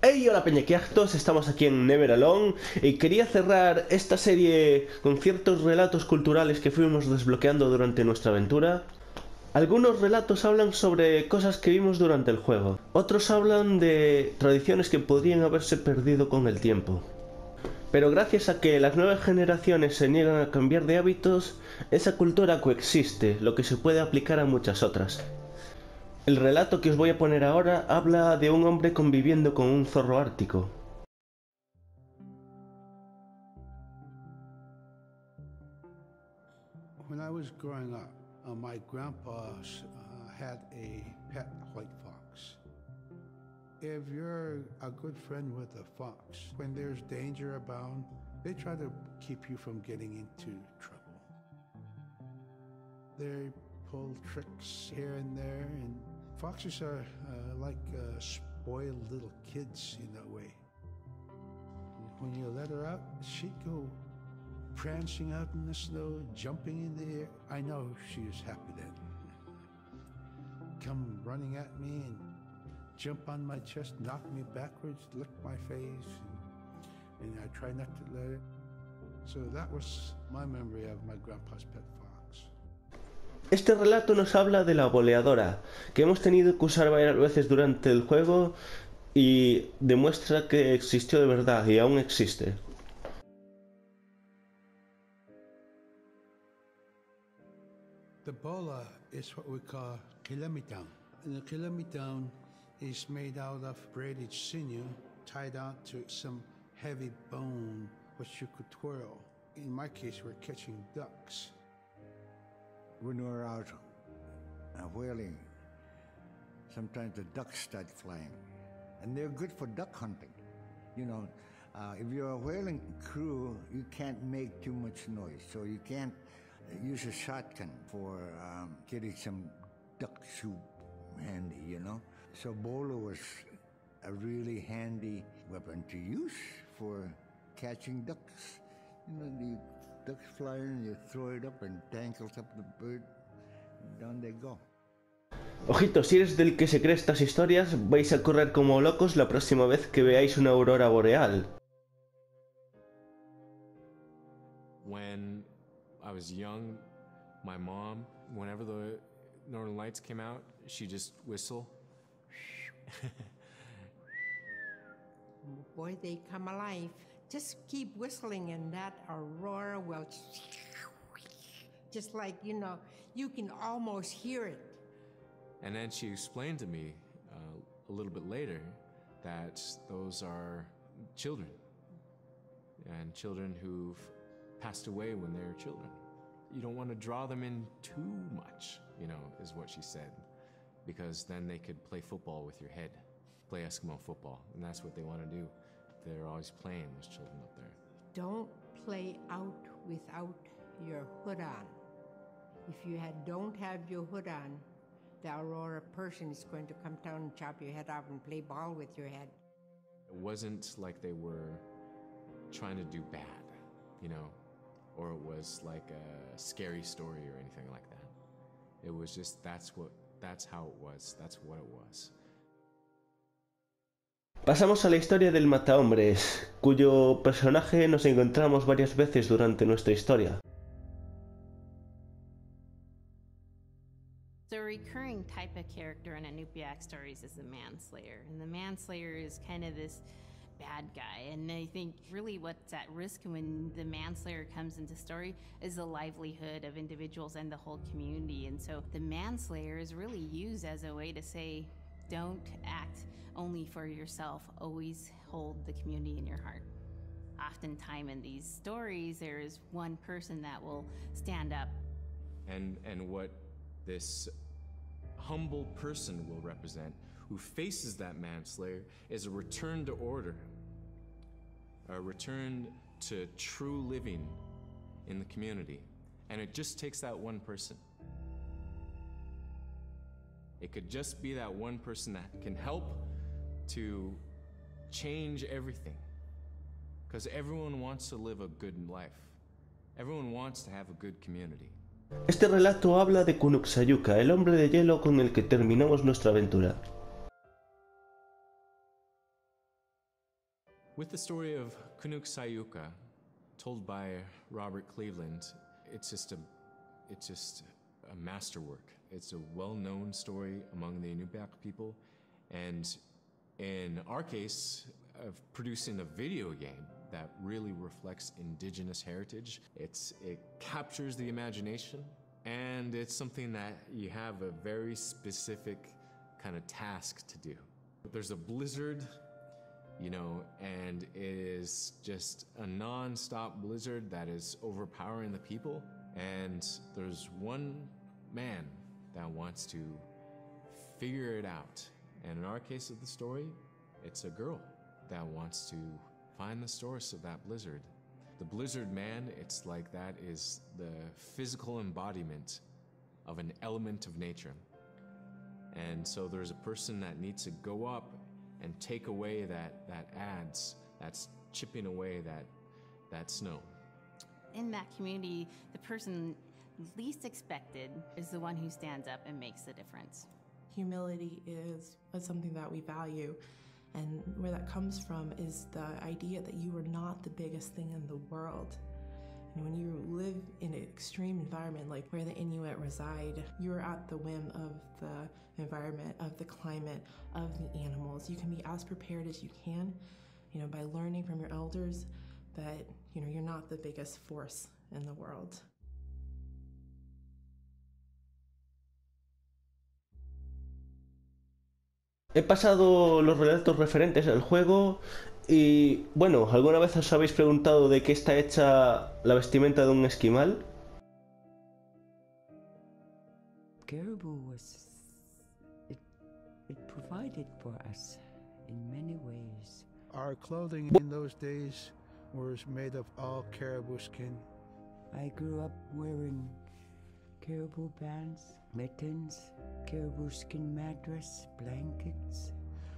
Hey, hola peña, ¿qué agthos? Estamos aquí en Never Alone y quería cerrar esta serie con ciertos relatos culturales que fuimos desbloqueando durante nuestra aventura. Algunos relatos hablan sobre cosas que vimos durante el juego, otros hablan de tradiciones que podrían haberse perdido con el tiempo. Pero gracias a que las nuevas generaciones se niegan a cambiar de hábitos, esa cultura coexiste, lo que se puede aplicar a muchas otras. El relato que os voy a poner ahora habla de un hombre conviviendo con un zorro ártico. When I was growing up, my grandpa had a pet white fox. If you're a good friend with a fox, when there's danger abound, they try to keep you from getting into trouble. They pull tricks here and there, and foxes are like spoiled little kids in a way. When you let her out, she'd go prancing out in the snow, jumping in the air. I know she was happy then. Come running at me and jump on my chest, knock me backwards, lick my face, and I try not to let her. So that was my memory of my grandpa's pet fox. Este relato nos habla de la boleadora, que hemos tenido que usar varias veces durante el juego y demuestra que existió de verdad y aún existe. The bola is what we call kilamitan. And the kilamitan is made out of braided sinew tied out to some heavy bone which you could twirl. In my case, we're catching ducks. When we're out whaling, sometimes the ducks start flying. And they're good for duck hunting. You know, if you're a whaling crew, you can't make too much noise. So you can't use a shotgun for getting some duck soup handy, you know? So bolo was a really handy weapon to use for catching ducks. You know, the ducks fly in, you throw it up and tangles up the bird, and down they go. Ojito, si eres del que se cree estas historias, vais a correr como locos la próxima vez que veáis una aurora boreal. When I was young, my mom, whenever the Northern Lights came out, she'd just whistle. Boy, they come alive. Just keep whistling and that aurora will just like, you know, you can almost hear it. And then she explained to me a little bit later that those are children, and children who've passed away when they were children. You don't want to draw them in too much, you know, is what she said, because then they could play football with your head, play Eskimo football, and that's what they want to do. They're always playing, those children up there. Don't play out without your hood on. If you don't have your hood on, the aurora person is going to come down and chop your head off and play ball with your head. It wasn't like they were trying to do bad, you know, or it was like a scary story or anything like that. It was just that's how it was, that's what it was. Pasamos a la historia del matahombres, cuyo personaje nos encontramos varias veces durante nuestra historia. So a recurring type of character in Inupiaq stories is the manslayer. And the manslayer is kind of this bad guy. And I think really what's at risk when the manslayer comes into story is the livelihood of individuals and the whole community. And so the manslayer is really used as a way to say, don't act only for yourself, always hold the community in your heart. Oftentimes in these stories, there is one person that will stand up. And what this humble person will represent, who faces that manslayer, is a return to order, a return to true living in the community. And it just takes that one person. It could just be that one person that can help to change everything. Because everyone wants to live a good life. Everyone wants to have a good community. Este relato habla de Kunuksayuka, el hombre de hielo con el que terminamos nuestra aventura. With the story of Kunuk Sayuka, told by Robert Cleveland, it's just a masterwork. It's a well-known story among the Inupiaq people, and in our case, of producing a video game that really reflects indigenous heritage. It captures the imagination, and it's something that you have a very specific kind of task to do. There's a blizzard, you know, and it is just a non-stop blizzard that is overpowering the people. And there's one man that wants to figure it out. And in our case of the story, it's a girl that wants to find the source of that blizzard. The blizzard man, it's like that is the physical embodiment of an element of nature. And so there's a person that needs to go up and take away that adze, that's chipping away that snow. In that community, the person least expected is the one who stands up and makes the difference. Humility is something that we value, and where that comes from is the idea that you are not the biggest thing in the world. And when you live in an extreme environment like where the Inuit reside, you're at the whim of the environment, of the climate, of the animals. You can be as prepared as you can, you know, by learning from your elders that, you know, you're not the biggest force in the world. He pasado los relatos referentes al juego y, bueno, ¿alguna vez os habéis preguntado de qué está hecha la vestimenta de un esquimal? Caribou it provided for us in many ways. Our clothing in those days was made of all caribou skin. I grew up wearing caribou bands, mittens, caribou skin mattress, blankets.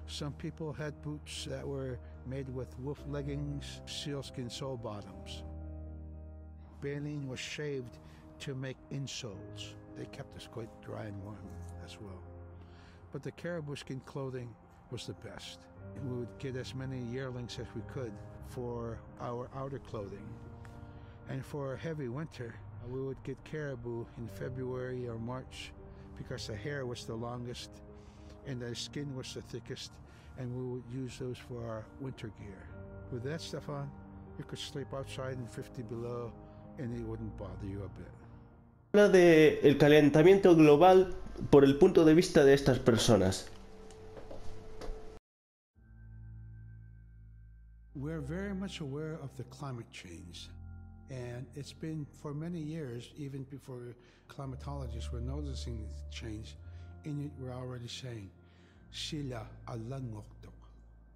Some people had boots that were made with wolf leggings, sealskin sole bottoms. Baleen was shaved to make insoles. They kept us quite dry and warm as well. But the caribou skin clothing was the best. We would get as many yearlings as we could for our outer clothing. And for a heavy winter, we would get caribou in February or March because the hair was the longest and the skin was the thickest, and we would use those for our winter gear. With that stuff on, you could sleep outside in 50 below and it wouldn't bother you a bit. Habla de el calentamiento global por el punto de vista de estas personas. We're very much aware of the climate change, and it's been for many years, even before climatologists were noticing the change. Inuit were already saying, "Sila alangoktok."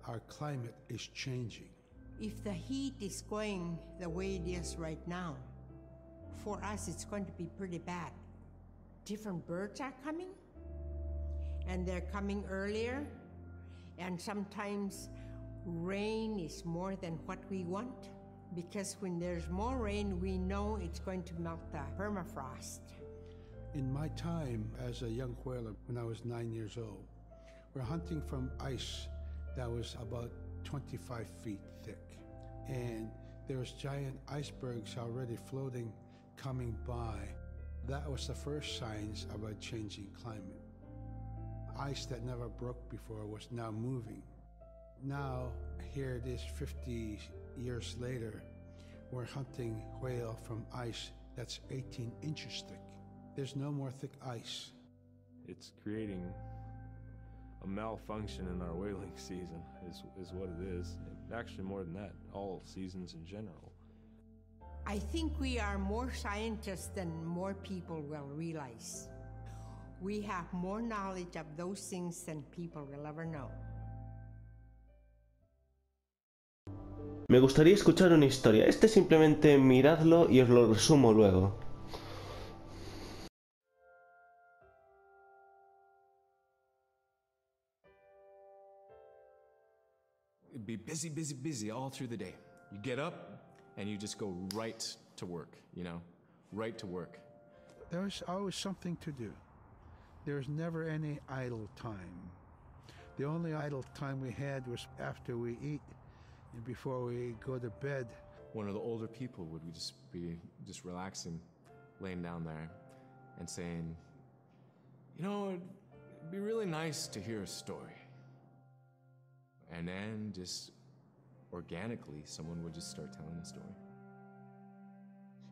Our climate is changing. If the heat is going the way it is right now, for us it's going to be pretty bad. Different birds are coming, and they're coming earlier, and sometimes rain is more than what we want, because when there's more rain, we know it's going to melt the permafrost. In my time as a young whaler, when I was 9 years old, we're hunting from ice that was about 25 feet thick. And there was giant icebergs already floating, coming by. That was the first signs of a changing climate. Ice that never broke before was now moving. Now, here it is 50 years later, we're hunting whale from ice that's 18 inches thick. There's no more thick ice. It's creating a malfunction in our whaling season is what it is. Actually more than that, all seasons in general. I think we are more scientists than more people will realize. We have more knowledge of those things than people will ever know. Me gustaría escuchar una historia. Simplemente miradlo y os lo resumo luego. It'd be busy, busy, busy all through the day. You get up and you just go right to work, you know, right to work. There was always something to do. There was never any idle time. The only idle time we had was after we eat And before we go to bed, One of the older people would be just relaxing, laying down there, and saying, "You know, it'd be really nice to hear a story." And then just organically, someone would just start telling the story.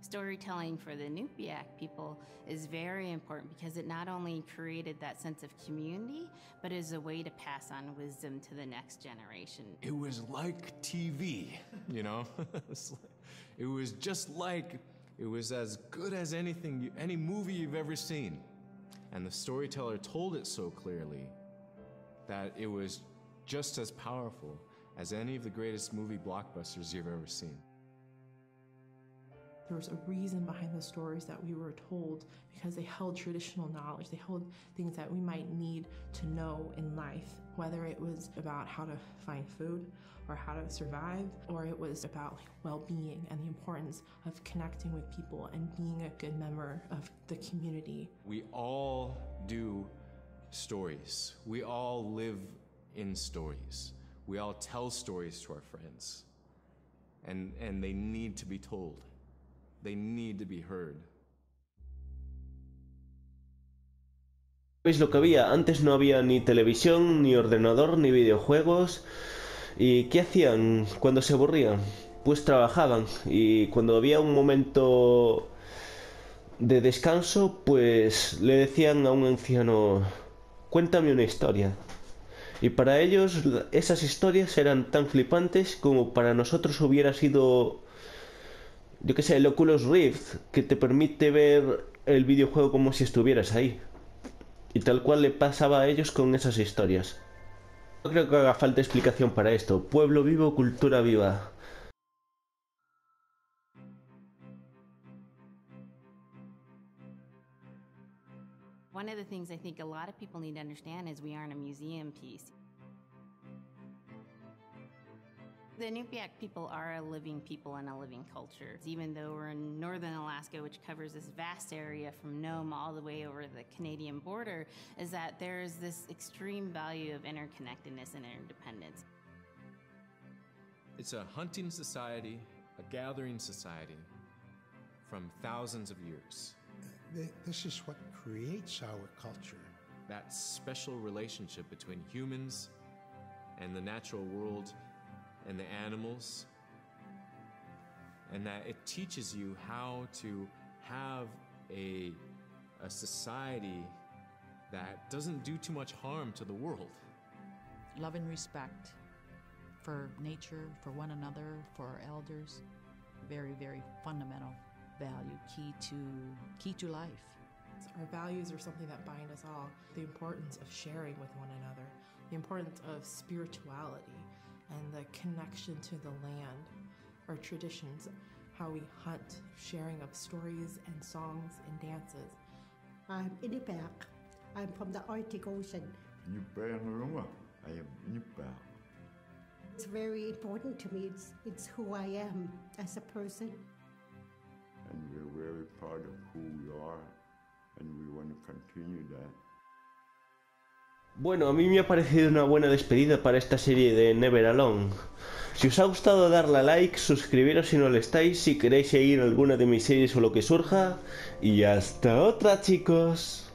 Storytelling for the Nupiaq people is very important because it not only created that sense of community, but is a way to pass on wisdom to the next generation. It was like TV, you know? It was just like, it was as good as any movie you've ever seen. And the storyteller told it so clearly that it was just as powerful as any of the greatest movie blockbusters you've ever seen. There was a reason behind the stories that we were told because they held traditional knowledge. They held things that we might need to know in life, whether it was about how to find food or how to survive, or it was about well-being and the importance of connecting with people and being a good member of the community. We all do stories. We all live in stories. We all tell stories to our friends. And they need to be told. They need to be heard. ¿Veis lo que había? Antes no había ni televisión, ni ordenador, ni videojuegos. ¿Y qué hacían cuando se aburrían? Pues trabajaban. Y cuando había un momento de descanso, pues le decían a un anciano: cuéntame una historia. Y para ellos esas historias eran tan flipantes como para nosotros hubiera sido, yo qué sé, el Oculus Rift, que te permite ver el videojuego como si estuvieras ahí. Y tal cual le pasaba a ellos con esas historias. No creo que haga falta explicación para esto. Pueblo vivo, cultura viva. One of the things I think a lot of people need to understand is we aren't a museum piece. The Nupiaq people are a living people and a living culture. Even though we're in northern Alaska, which covers this vast area from Nome all the way over the Canadian border, is that there's this extreme value of interconnectedness and interdependence. It's a hunting society, a gathering society from thousands of years. this is what creates our culture. That special relationship between humans and the natural world and the animals, and that it teaches you how to have a society that doesn't do too much harm to the world. Love and respect for nature, for one another, for our elders. Very, very fundamental value, key to life. Our values are something that bind us all. The importance of sharing with one another, the importance of spirituality, and the connection to the land, our traditions, how we hunt, sharing of stories and songs and dances. I'm Inupiaq. I'm from the Arctic Ocean. I am Inupiaq. It's very important to me. It's who I am as a person. And we're very proud of who we are, and we want to continue that. Bueno, a mí me ha parecido una buena despedida para esta serie de Never Alone. Si os ha gustado, darle a like, suscribiros si no lo estáis, si queréis seguir alguna de mis series o lo que surja. Y hasta otra, chicos.